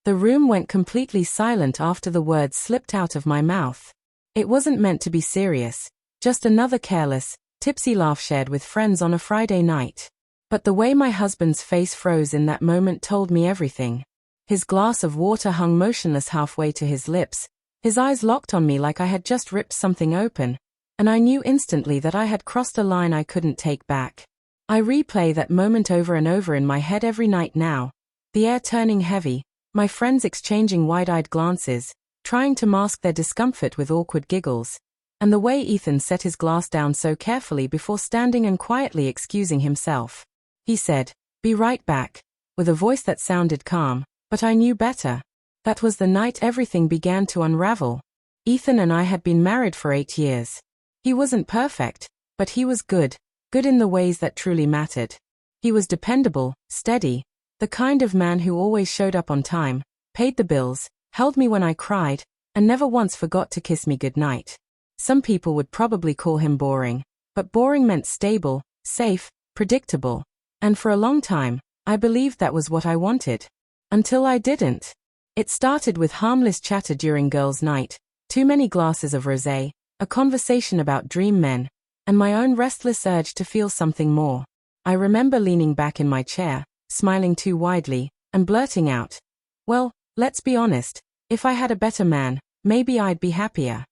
The room went completely silent after the words slipped out of my mouth. It wasn't meant to be serious, just another careless, tipsy laugh shared with friends on a Friday night. But the way my husband's face froze in that moment told me everything. His glass of water hung motionless halfway to his lips, his eyes locked on me like I had just ripped something open, and I knew instantly that I had crossed a line I couldn't take back. I replay that moment over and over in my head every night now, the air turning heavy, my friends exchanging wide-eyed glances, trying to mask their discomfort with awkward giggles, and the way Ethan set his glass down so carefully before standing and quietly excusing himself. He said, "Be right back," with a voice that sounded calm, but I knew better. That was the night everything began to unravel. Ethan and I had been married for 8 years. He wasn't perfect, but he was good in the ways that truly mattered. He was dependable, steady, the kind of man who always showed up on time, paid the bills, held me when I cried, and never once forgot to kiss me goodnight. Some people would probably call him boring, but boring meant stable, safe, predictable. And for a long time, I believed that was what I wanted. Until I didn't. It started with harmless chatter during girls' night, too many glasses of rosé, a conversation about dream men, and my own restless urge to feel something more. I remember leaning back in my chair, smiling too widely, and blurting out, "Well, let's be honest, if I had a better man, maybe I'd be happier."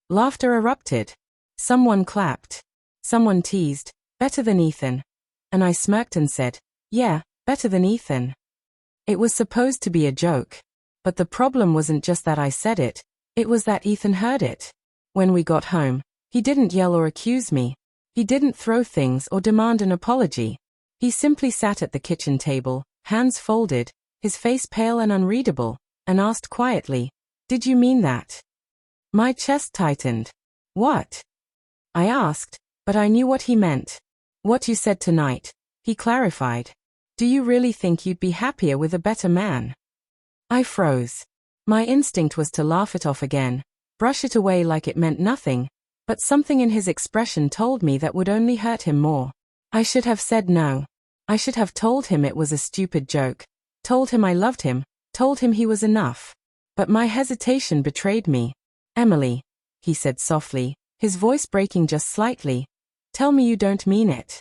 Laughter erupted. Someone clapped. Someone teased, "Better than Ethan." And I smirked and said, "Yeah, better than Ethan." It was supposed to be a joke. But the problem wasn't just that I said it was that Ethan heard it. When we got home, he didn't yell or accuse me. He didn't throw things or demand an apology. He simply sat at the kitchen table, hands folded, his face pale and unreadable, and asked quietly, "Did you mean that?" My chest tightened. "What?" I asked, but I knew what he meant. "What you said tonight," he clarified. "Do you really think you'd be happier with a better man?" I froze. My instinct was to laugh it off again, brush it away like it meant nothing, but something in his expression told me that would only hurt him more. I should have said no. I should have told him it was a stupid joke, told him I loved him, told him he was enough. But my hesitation betrayed me. "Emily," he said softly, his voice breaking just slightly, "tell me you don't mean it."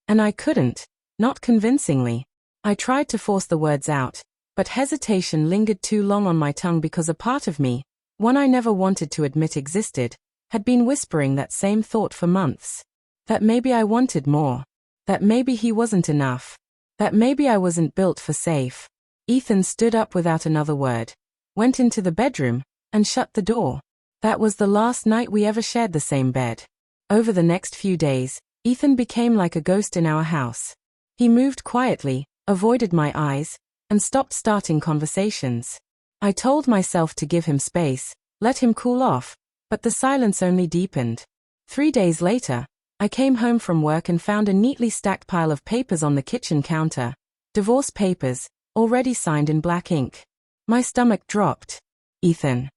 And I couldn't, not convincingly. I tried to force the words out, but hesitation lingered too long on my tongue because a part of me, one I never wanted to admit existed, had been whispering that same thought for months. That maybe I wanted more. That maybe he wasn't enough. That maybe I wasn't built for safe. Ethan stood up without another word, went into the bedroom, and shut the door. That was the last night we ever shared the same bed. Over the next few days, Ethan became like a ghost in our house. He moved quietly, avoided my eyes, and stopped starting conversations. I told myself to give him space, let him cool off, but the silence only deepened. 3 days later, I came home from work and found a neatly stacked pile of papers on the kitchen counter. Divorce papers, already signed in black ink. My stomach dropped. "Ethan."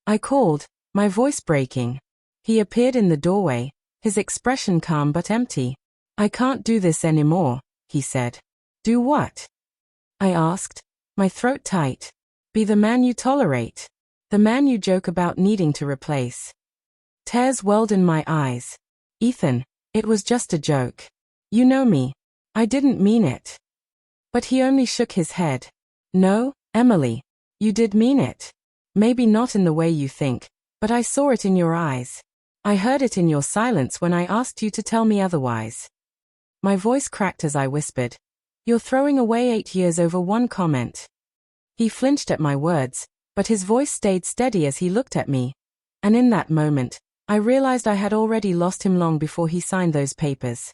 I called, my voice breaking. He appeared in the doorway, his expression calm but empty. "I can't do this anymore," he said. "Do what?" I asked, my throat tight. "Be the man you tolerate. The man you joke about needing to replace." Tears welled in my eyes. "Ethan, it was just a joke. You know me. I didn't mean it." But he only shook his head. "No, Emily. You did mean it. Maybe not in the way you think, but I saw it in your eyes. I heard it in your silence when I asked you to tell me otherwise." My voice cracked as I whispered, "You're throwing away 8 years over one comment." He flinched at my words, but his voice stayed steady as he looked at me. And in that moment, I realized I had already lost him long before he signed those papers.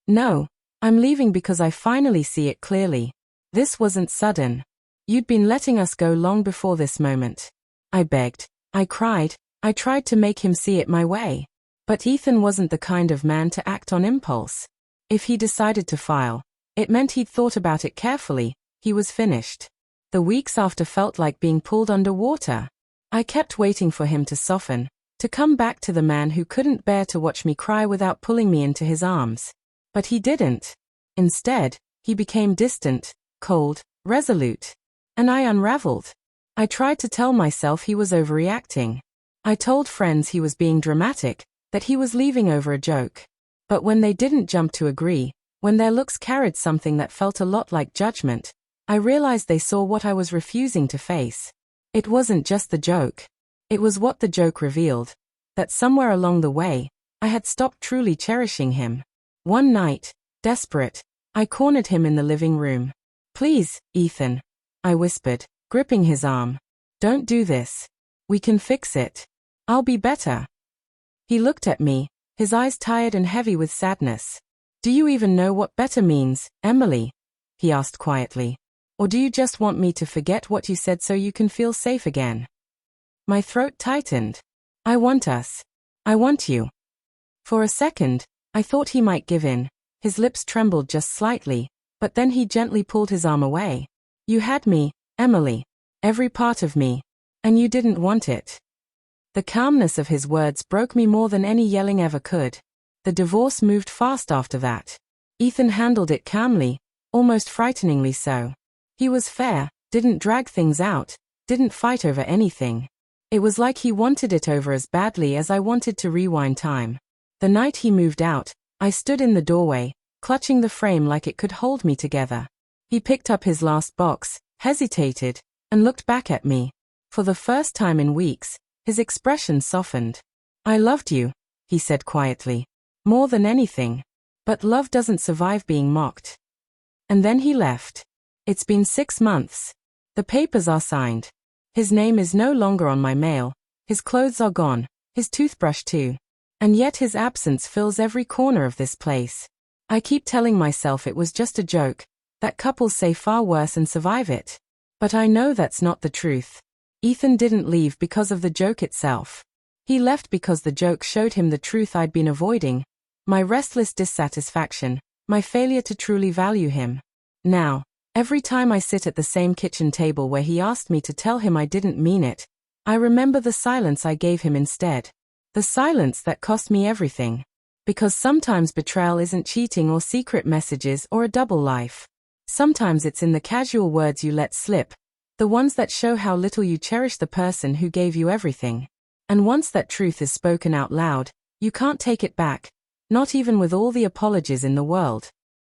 "No, I'm leaving because I finally see it clearly. This wasn't sudden. You'd been letting us go long before this moment." I begged. I cried. I tried to make him see it my way. But Ethan wasn't the kind of man to act on impulse. If he decided to file, it meant he'd thought about it carefully. He was finished. The weeks after felt like being pulled underwater. I kept waiting for him to soften, to come back to the man who couldn't bear to watch me cry without pulling me into his arms. But he didn't. Instead, he became distant, cold, resolute. And I unraveled. I tried to tell myself he was overreacting. I told friends he was being dramatic, that he was leaving over a joke. But when they didn't jump to agree, when their looks carried something that felt a lot like judgment, I realized they saw what I was refusing to face. It wasn't just the joke. It was what the joke revealed. That somewhere along the way, I had stopped truly cherishing him. One night, desperate, I cornered him in the living room. "Please, Ethan," I whispered, gripping his arm. "Don't do this. We can fix it. I'll be better." He looked at me, his eyes tired and heavy with sadness. "Do you even know what better means, Emily?" he asked quietly. "Or do you just want me to forget what you said so you can feel safe again?" My throat tightened. "I want us. I want you." For a second, I thought he might give in. His lips trembled just slightly, but then he gently pulled his arm away. "You had me, Emily. Every part of me. And you didn't want it." The calmness of his words broke me more than any yelling ever could. The divorce moved fast after that. Ethan handled it calmly, almost frighteningly so. He was fair, didn't drag things out, didn't fight over anything. It was like he wanted it over as badly as I wanted to rewind time. The night he moved out, I stood in the doorway, clutching the frame like it could hold me together. He picked up his last box, hesitated, and looked back at me. For the first time in weeks, his expression softened. "I loved you," he said quietly. "More than anything. But love doesn't survive being mocked." And then he left. It's been 6 months. The papers are signed. His name is no longer on my mail. His clothes are gone, his toothbrush too. And yet his absence fills every corner of this place. I keep telling myself it was just a joke, that couples say far worse and survive it. But I know that's not the truth. Ethan didn't leave because of the joke itself. He left because the joke showed him the truth I'd been avoiding. My restless dissatisfaction, my failure to truly value him. Now, every time I sit at the same kitchen table where he asked me to tell him I didn't mean it, I remember the silence I gave him instead. The silence that cost me everything. Because sometimes betrayal isn't cheating or secret messages or a double life. Sometimes it's in the casual words you let slip, the ones that show how little you cherish the person who gave you everything. And once that truth is spoken out loud, you can't take it back, not even with all the apologies in the world.